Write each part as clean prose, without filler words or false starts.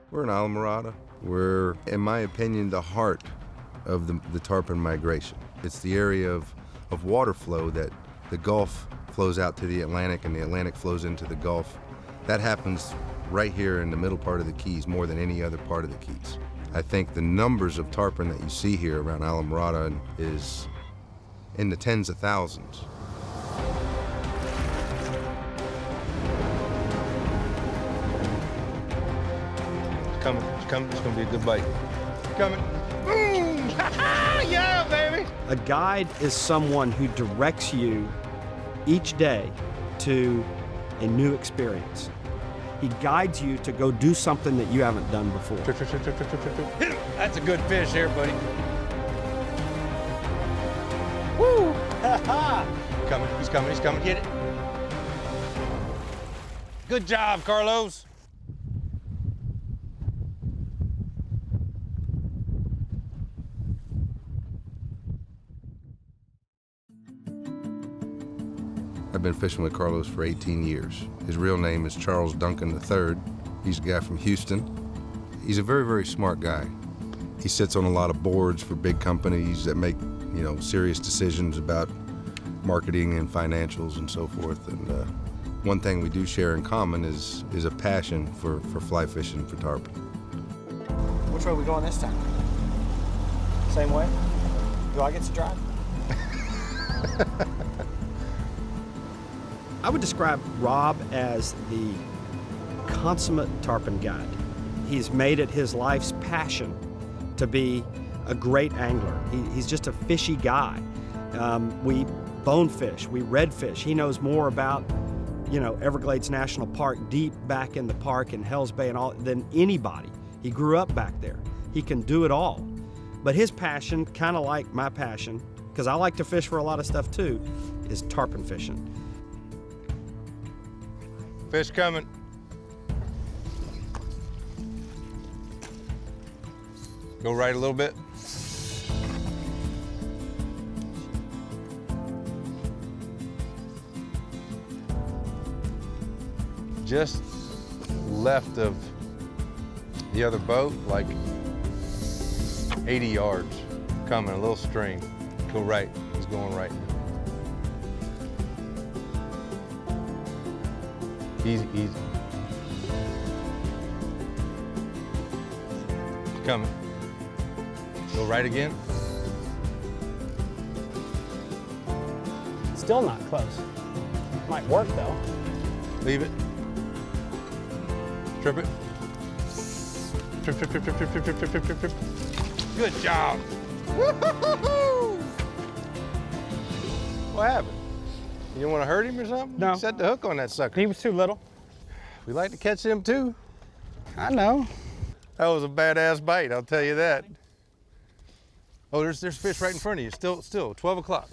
We're in Alamorada. We're, in my opinion, the heart of the tarpon migration. It's the area of water flow that the Gulf flows out to the Atlantic and the Atlantic flows into the Gulf. That happens right here in the middle part of the Keys more than any other part of the Keys. I think the numbers of tarpon that you see here around Alamorada is in the tens of thousands. It's coming, it's gonna be a good bite. It's coming. Yeah, baby! A guide is someone who directs you each day to a new experience. He guides you to go do something that you haven't done before. Hit him! That's a good fish here, buddy. Woo! He's coming, get it. Good job, Carlos. I've been fishing with Carlos for 18 years. His real name is Charles Duncan III. He's a guy from Houston. He's a very, very smart guy. He sits on a lot of boards for big companies that make, serious decisions about marketing and financials and so forth. And one thing we do share in common is a passion for fly fishing for tarpon. Which way are we going this time? Same way? Do I get to drive? I would describe Rob as the consummate tarpon guide. He's made it his life's passion to be a great angler. He's just a fishy guy. We bonefish, we redfish. He knows more about, Everglades National Park, deep back in the park in Hells Bay and all, than anybody. He grew up back there. He can do it all. But his passion, kind of like my passion, because I like to fish for a lot of stuff too, is tarpon fishing. Fish coming. Go right a little bit. Just left of the other boat, like 80 yards. Coming, a little stream. Go right, he's going right. Easy, easy. He's coming. Go right again. Still not close. Might work though. Leave it. Trip it. Trip, trip, trip, trip, trip, trip, trip, trip, trip, trip. Good job. Woo-hoo-hoo! What happened? You didn't want to hurt him or something? No. You set the hook on that sucker. He was too little. We like to catch them too. I know. That was a badass bite, I'll tell you that. Oh, there's fish right in front of you. Still, 12 o'clock.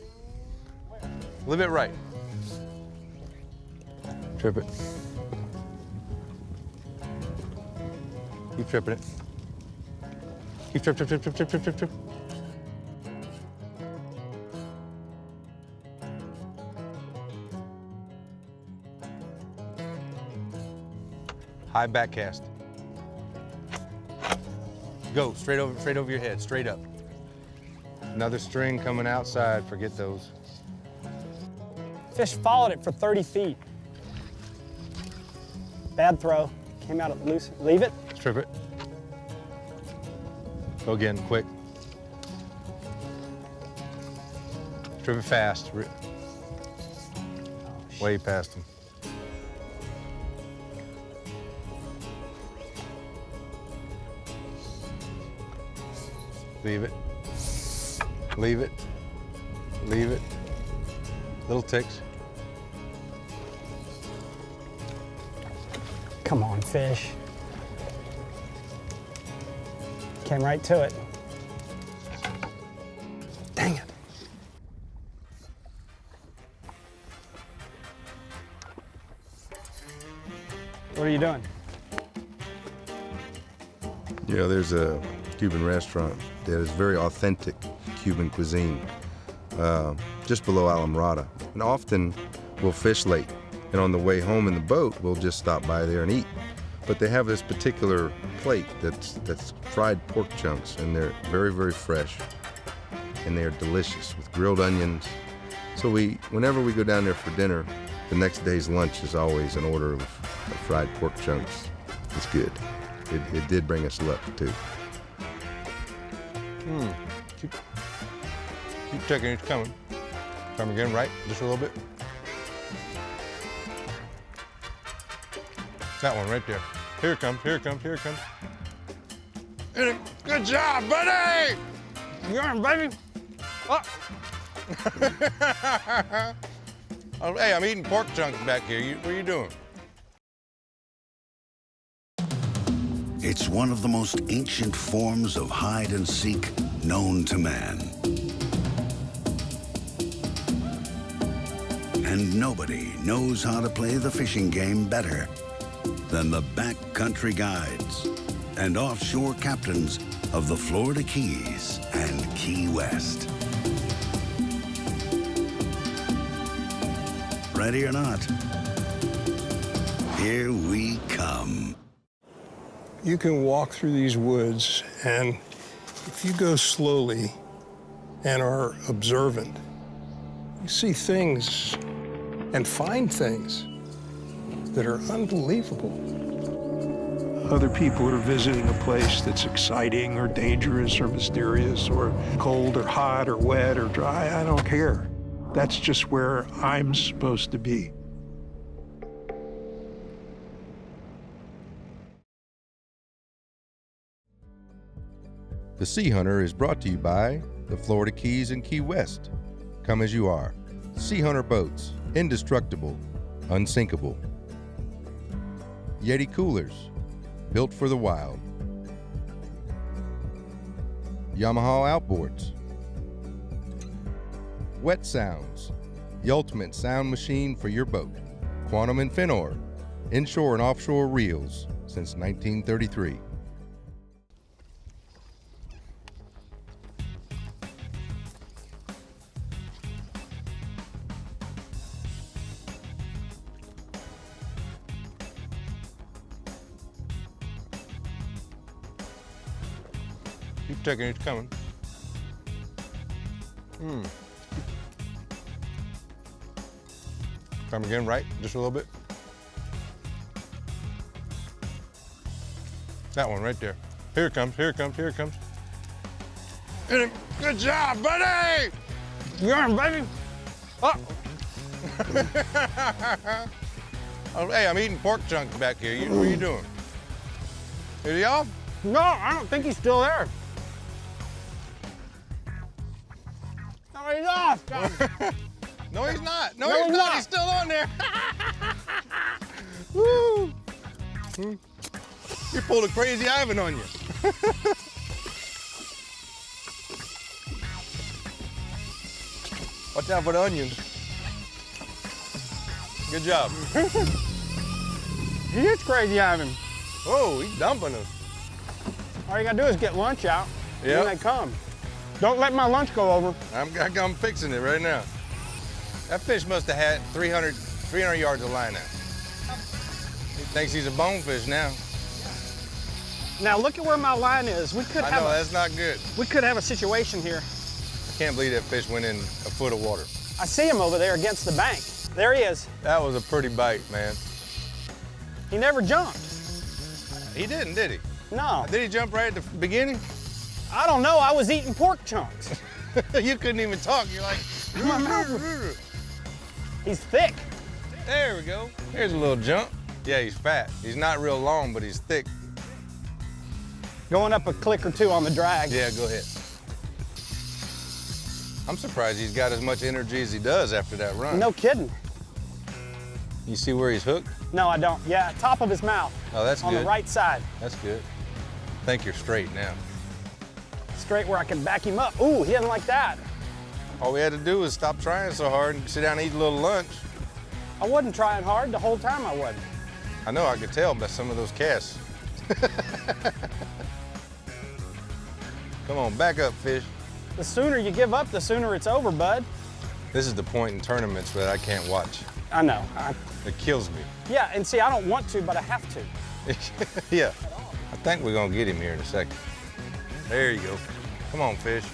A little bit right. Trip it. Keep tripping it. Keep trip, trip, trip, trip, trip, trip, trip, trip. High back cast. Go, straight over your head, straight up. Another string coming outside, forget those. Fish followed it for 30 feet. Bad throw, came out at loose. Leave it. Strip it. Go again, quick. Strip it fast. Way past him. Leave it. Leave it. Leave it. Little ticks. Come on, fish. Came right to it. Dang it. What are you doing? There's a Cuban restaurant that is very authentic Cuban cuisine just below Alamorada. And often we'll fish late, and on the way home in the boat, we'll just stop by there and eat. But they have this particular plate that's fried pork chunks, and they're very, very fresh, and they're delicious with grilled onions. So whenever we go down there for dinner, the next day's lunch is always an order of fried pork chunks. It's good. It did bring us luck too. Keep checking, it's coming. Come again, right? Just a little bit. That one right there. Here it comes, here it comes, here it comes. Good job, buddy! You got him, baby. Oh. Oh, hey, I'm eating pork chunks back here. What are you doing? It's one of the most ancient forms of hide and seek known to man. And nobody knows how to play the fishing game better than the backcountry guides and offshore captains of the Florida Keys and Key West. Ready or not, here we come. You can walk through these woods, and if you go slowly and are observant, you see things and find things that are unbelievable. Other people are visiting a place that's exciting or dangerous or mysterious or cold or hot or wet or dry. I don't care. That's just where I'm supposed to be. The Seahunter is brought to you by the Florida Keys and Key West. Come as you are. Seahunter boats, indestructible, unsinkable. Yeti coolers, built for the wild. Yamaha outboards. Wet Sounds, the ultimate sound machine for your boat. Quantum and Finor, inshore and offshore reels since 1933. Keep checking, it's coming. Come again, right? Just a little bit. That one right there. Here it comes, here it comes, here it comes. Good job, buddy! You got him, baby. Oh. Oh, hey, I'm eating pork chunks back here. What are you doing? Is he off? No, I don't think he's still there. No, he's off. No, he's not. No, No, he's he's not. not. He's still on there. Woo! You pulled a crazy Ivan on you. Watch out for the onions. Good job. He is crazy, Ivan. Whoa, he's dumping us. All you gotta do is get lunch out, and Yep. then they come. Don't let my lunch go over. I'm fixing it right now. That fish must have had 300 yards of line out. He thinks he's a bonefish now. Now look at where my line is. We could I have know, that's not good. a situation here. I can't believe that fish went in a foot of water. I see him over there against the bank. There he is. That was a pretty bite, man. He never jumped. He didn't, did he? No, Did he jump right at the beginning? I don't know. I was eating pork chunks. You couldn't even talk. You're like, He's thick. there we go. Here's a little jump. Yeah, he's fat. He's not real long, but he's thick. Going up a click or two on the drag. Yeah, go ahead. I'm surprised he's got as much energy as he does after that run. No kidding. You see where he's hooked? No, I don't. Yeah, top of his mouth. Oh, that's on good. the right side. That's good. I think you're straight now. Straight where I can back him up. Ooh, he doesn't like that. All we had to do was stop trying so hard and sit down and eat a little lunch. I wasn't trying hard the whole time. I wasn't. I know, I could tell by some of those casts. Come on, back up, fish. The sooner you give up, the sooner it's over, bud. This is the point in tournaments that I can't watch. I know. It kills me. Yeah, and see, I don't want to, but I have to. Yeah, I think we're gonna get him here in a second. There you go. Come on, fish.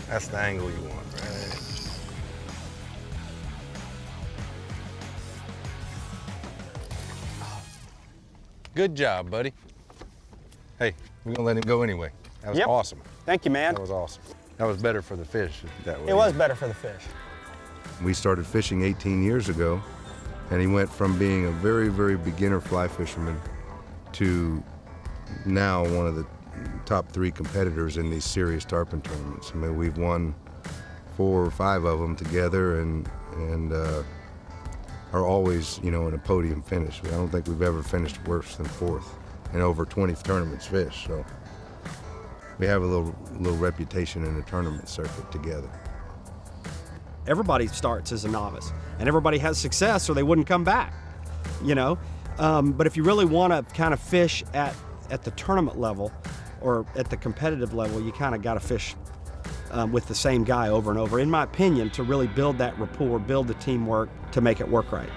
That's the angle you want, right? Good job, buddy. Hey, we're gonna let him go anyway. That was Yep. awesome. Thank you, man. That was awesome. That was better for the fish that way. It was better for the fish. We started fishing 18 years ago, and he went from being a very, very beginner fly fisherman to now one of the top 3 competitors in these serious tarpon tournaments. I mean, we've won 4 or 5 of them together, and are always, you know, in a podium finish. I don't think we've ever finished worse than 4th in over 20 tournaments fished. So we have a little reputation in the tournament circuit together. Everybody starts as a novice, and everybody has success or they wouldn't come back, you know? But if you really want to kind of fish at the tournament level or at the competitive level, you kind of got to fish with the same guy over and over, in my opinion, to really build that rapport, build the teamwork, to make it work right.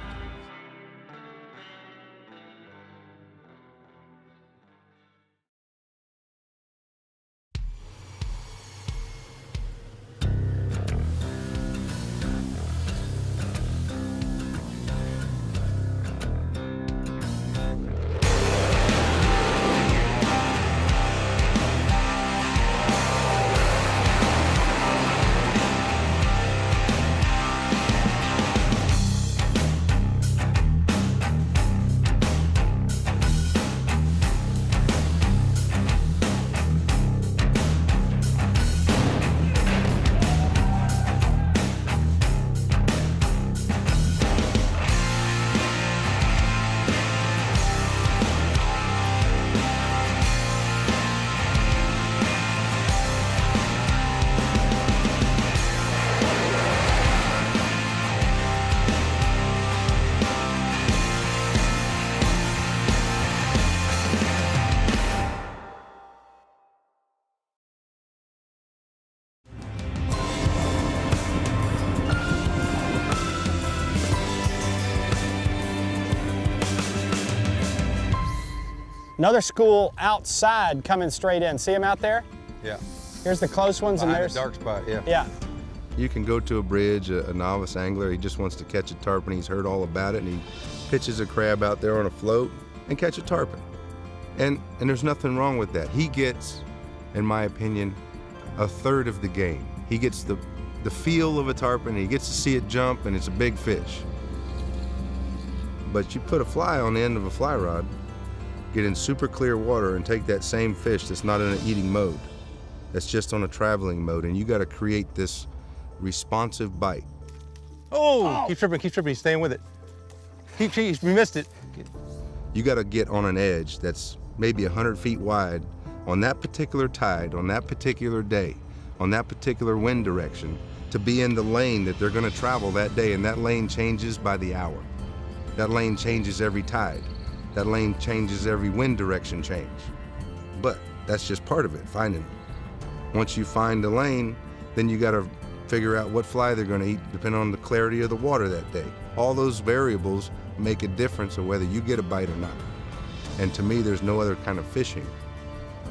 Another school outside coming straight in. See them out there? Yeah. Here's the close ones, and Behind there's the dark spot, yeah. Yeah. You can go to a bridge, a novice angler, he just wants to catch a tarpon, he's heard all about it, and he pitches a crab out there on a float and catch a tarpon. And there's nothing wrong with that. He gets, in my opinion, a third of the game. He gets the feel of a tarpon, and he gets to see it jump, and it's a big fish. But you put a fly on the end of a fly rod, get in super clear water, and take that same fish that's not in an eating mode, that's just on a traveling mode, and you got to create this responsive bite. Oh, keep tripping, he's staying with it. We missed it. You got to get on an edge that's maybe 100 feet wide on that particular tide, on that particular day, on that particular wind direction, to be in the lane that they're going to travel that day, and that lane changes by the hour. That lane changes every tide. That lane changes every wind direction change. But that's just part of it, finding it. Once you find the lane, then you got to figure out what fly they're going to eat depending on the clarity of the water that day. All those variables make a difference of whether you get a bite or not. And to me, there's no other kind of fishing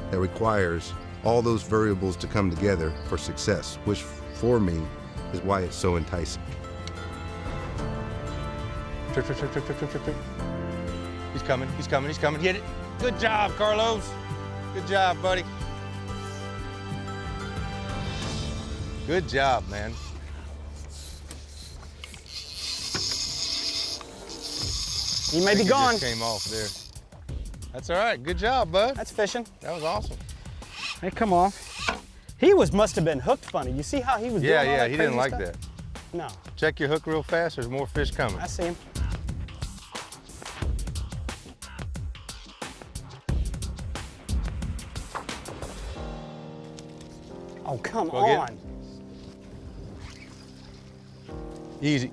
that requires all those variables to come together for success, which for me is why it's so enticing. Trip. He's coming. Get it. Good job, Carlos. Good job, buddy. Good job, man. You may be It gone. just came off there. That's all right. Good job, bud. That's fishing. That was awesome. Hey, come on. He must have been hooked funny. You see how he was doing all Yeah, that he didn't crazy like stuff? that. No, Check your hook real fast. There's more fish coming. I see him. Oh, come Go get on. it. Easy.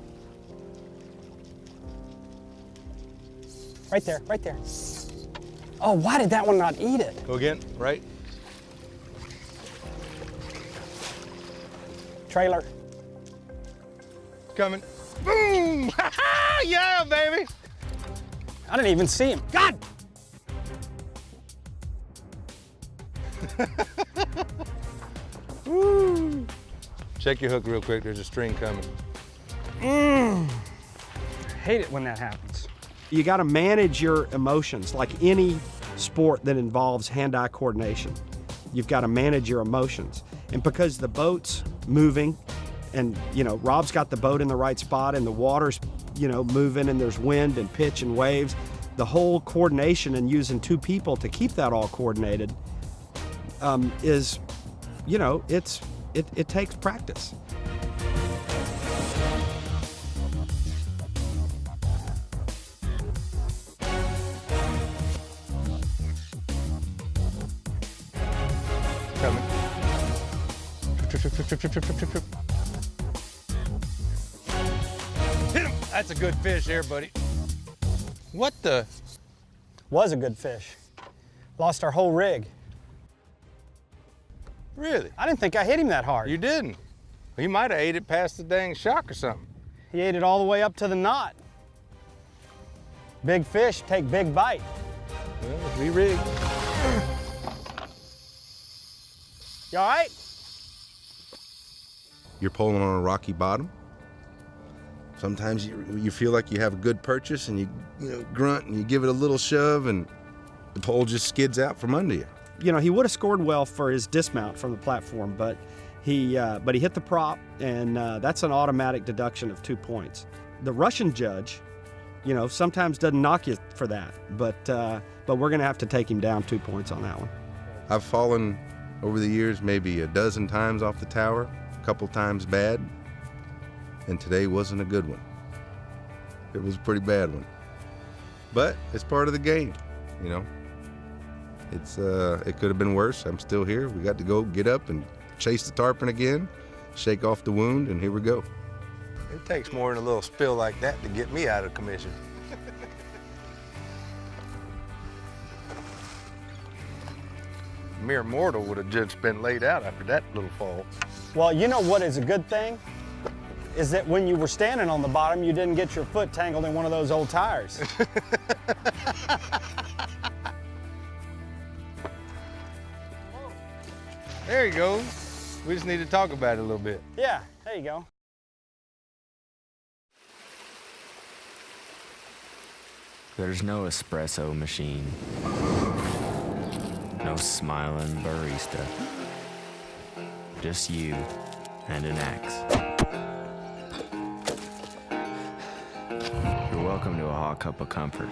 Right there, right there. Oh, why did that one not eat it? Go again, right? Trailer. Coming. Boom! Yeah, baby! I didn't even see him. God! Woo! Check your hook real quick. There's a string coming. I hate it when that happens. You got to manage your emotions like any sport that involves hand-eye coordination. You've got to manage your emotions. And because the boat's moving and, you know, Rob's got the boat in the right spot and the water's, you know, moving and there's wind and pitch and waves, the whole coordination and using two people to keep that all coordinated is, you know, it takes practice. Coming. Trip. Hit him! That's a good fish there, buddy. What the? Was a good fish. Lost our whole rig. Really? I didn't think I hit him that hard. You didn't. He might have ate it past the dang shock or something. He ate it all the way up to the knot. Big fish take big bite. Well, re-rigged. You all right? You're pulling on a rocky bottom. Sometimes you feel like you have a good purchase and you know, grunt and you give it a little shove and the pole just skids out from under you. You know, he would have scored well for his dismount from the platform, but he hit the prop, and that's an automatic deduction of 2 points. The Russian judge, you know, sometimes doesn't knock you for that, but we're going to have to take him down 2 points on that one. I've fallen over the years maybe a dozen times off the tower, a couple times bad, and today wasn't a good one. It was a pretty bad one. But it's part of the game, you know. It could have been worse. I'm still here. We got to go get up and chase the tarpon again, shake off the wound, and here we go. It takes more than a little spill like that to get me out of commission. Mere mortal would have just been laid out after that little fall. Well, you know what is a good thing? Is that when you were standing on the bottom, you didn't get your foot tangled in one of those old tires. There you go. We just need to talk about it a little bit. Yeah, there you go. There's no espresso machine. No smiling barista. Just you and an axe. You're welcome to a hot cup of comfort.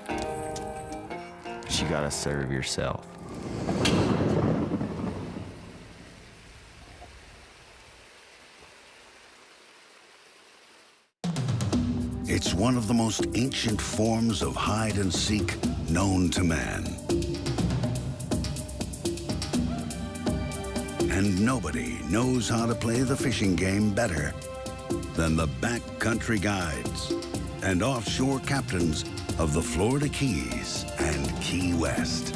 But you gotta serve yourself. It's one of the most ancient forms of hide and seek known to man. And nobody knows how to play the fishing game better than the backcountry guides and offshore captains of the Florida Keys and Key West.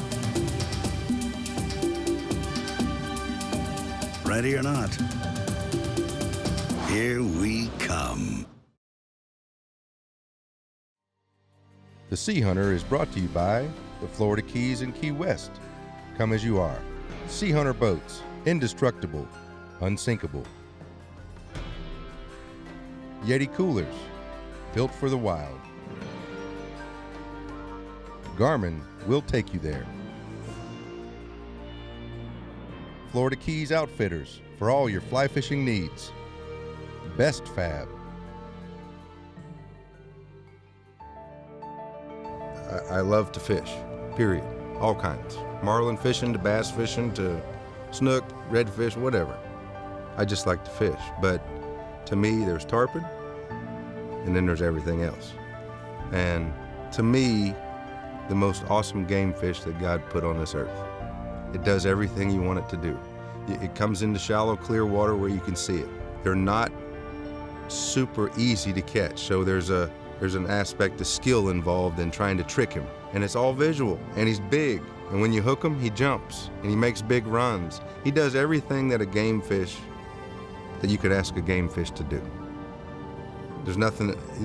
Ready or not, here we come. The Seahunter is brought to you by the Florida Keys and Key West. Come as you are. Seahunter boats, indestructible, unsinkable. Yeti coolers, built for the wild. Garmin will take you there. Florida Keys Outfitters for all your fly fishing needs. Best Fab. I love to fish, period. All kinds. Marlin fishing to bass fishing to snook, redfish, whatever. I just like to fish. But to me, there's tarpon, and then there's everything else. And to me, the most awesome game fish that God put on this earth. It does everything you want it to do. It comes into shallow, clear water where you can see it. They're not super easy to catch, so there's an aspect of skill involved in trying to trick him. And it's all visual, and he's big. And when you hook him, he jumps, and he makes big runs. He does everything that a game fish, that you could ask a game fish to do. There's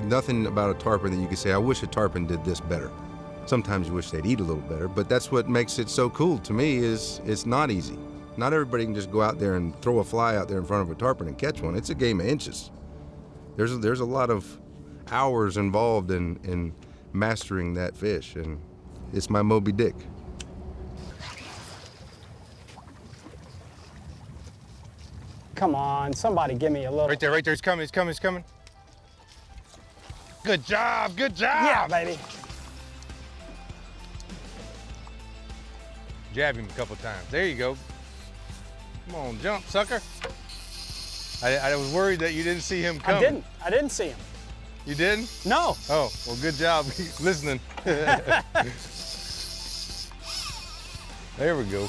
nothing about a tarpon that you can say, I wish a tarpon did this better. Sometimes you wish they'd eat a little better, but that's what makes it so cool to me is it's not easy. Not everybody can just go out there and throw a fly out there in front of a tarpon and catch one. It's a game of inches. There's a lot of hours involved in mastering that fish, and it's my Moby Dick. Come on, somebody give me a little. Right there, he's coming, he's coming. Good job, good job. Yeah, baby. Jab him a couple times. There you go. Come on, jump, sucker. I was worried that you didn't see him coming. I didn't see him. You didn't? No. Oh, well, good job listening. There we go.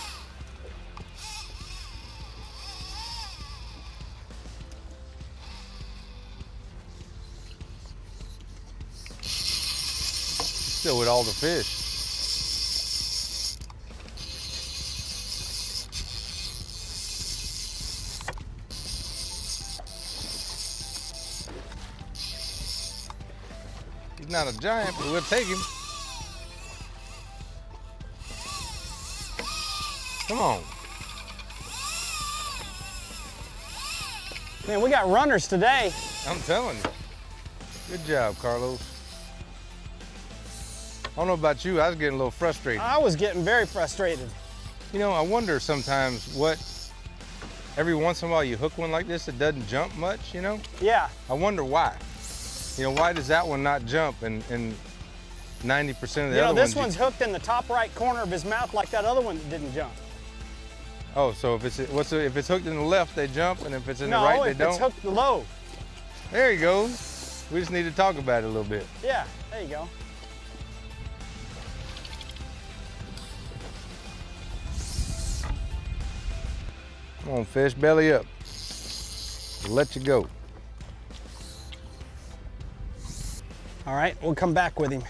Still with all the fish. He's not a giant, but we'll take him. Come on. Man, we got runners today. I'm telling you. Good job, Carlos. I don't know about you, I was getting a little frustrated. I was getting very frustrated. You know, I wonder sometimes what, every once in a while you hook one like this that doesn't jump much, you know? Yeah. I wonder why. You know, why does that one not jump and 90% of the other ones? This one's hooked in the top right corner of his mouth like that other one that didn't jump. Oh, so if it's hooked in the left, they jump, and if it's in the right, they don't? No, if it's hooked low. There you go. We just need to talk about it a little bit. Yeah, there you go. Come on, fish, belly up. We'll let you go. All right, we'll come back with him.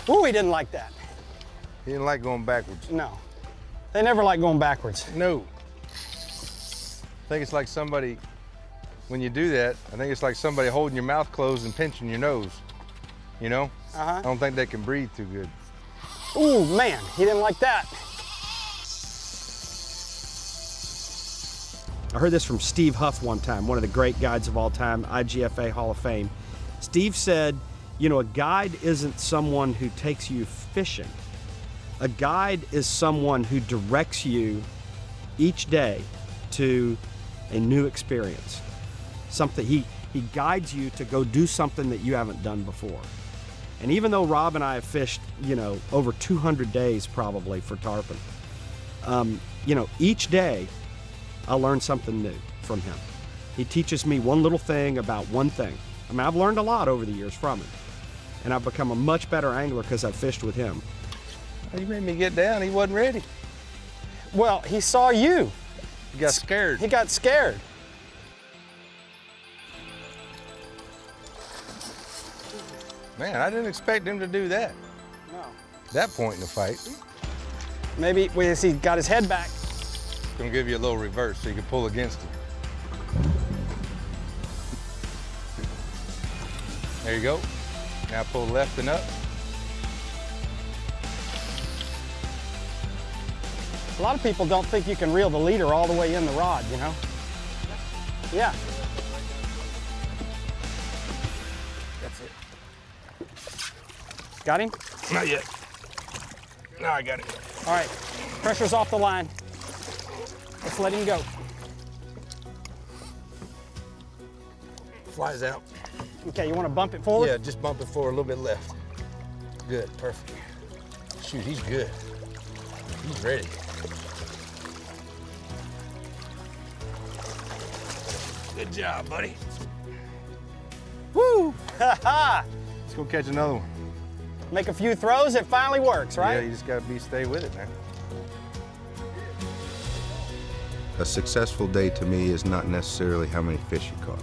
Ooh, he didn't like that. He didn't like going backwards. No. They never like going backwards. No. I think it's like somebody, when you do that, I think it's like somebody holding your mouth closed and pinching your nose. You know? Uh-huh. I don't think they can breathe too good. Ooh, man, he didn't like that. I heard this from Steve Huff one time, one of the great guides of all time, IGFA Hall of Fame. Steve said, you know, a guide isn't someone who takes you fishing. A guide is someone who directs you each day to a new experience. Something he guides you to go do something that you haven't done before. And even though Rob and I have fished, you know, over 200 days probably for tarpon, you know, each day I learn something new from him. He teaches me one little thing about one thing. I mean, I've learned a lot over the years from him. And I've become a much better angler because I've fished with him. He made me get down. He wasn't ready. Well, he saw you. He got scared. He got scared. Man, I didn't expect him to do that. No. That point in the fight. Maybe he got his head back. Gonna give you a little reverse so you can pull against him. There you go. Now pull left and up. A lot of people don't think you can reel the leader all the way in the rod, you know? Yeah. That's it. Got him? Not yet. Now I got it. All right, pressure's off the line. Let's let him go. Flies out. Okay, you want to bump it forward? Yeah, just bump it forward a little bit left. Good, perfect. Shoot, he's good. He's ready. Good job, buddy. Woo! Ha ha! Let's go catch another one. Make a few throws, it finally works, right? Yeah, you just gotta stay with it, man. A successful day to me is not necessarily how many fish you caught.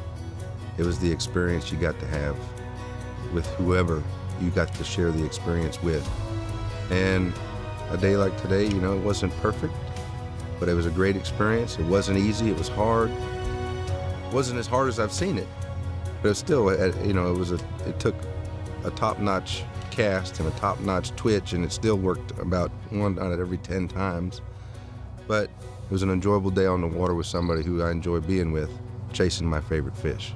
It was the experience you got to have with whoever you got to share the experience with. And a day like today, you know, it wasn't perfect, but it was a great experience. It wasn't easy, it was hard. It wasn't as hard as I've seen it, But it's still, you know, it took a top-notch cast and a top-notch twitch, and it still worked about 1 out of every 10 times. But it was an enjoyable day on the water with somebody who I enjoy being with, chasing my favorite fish.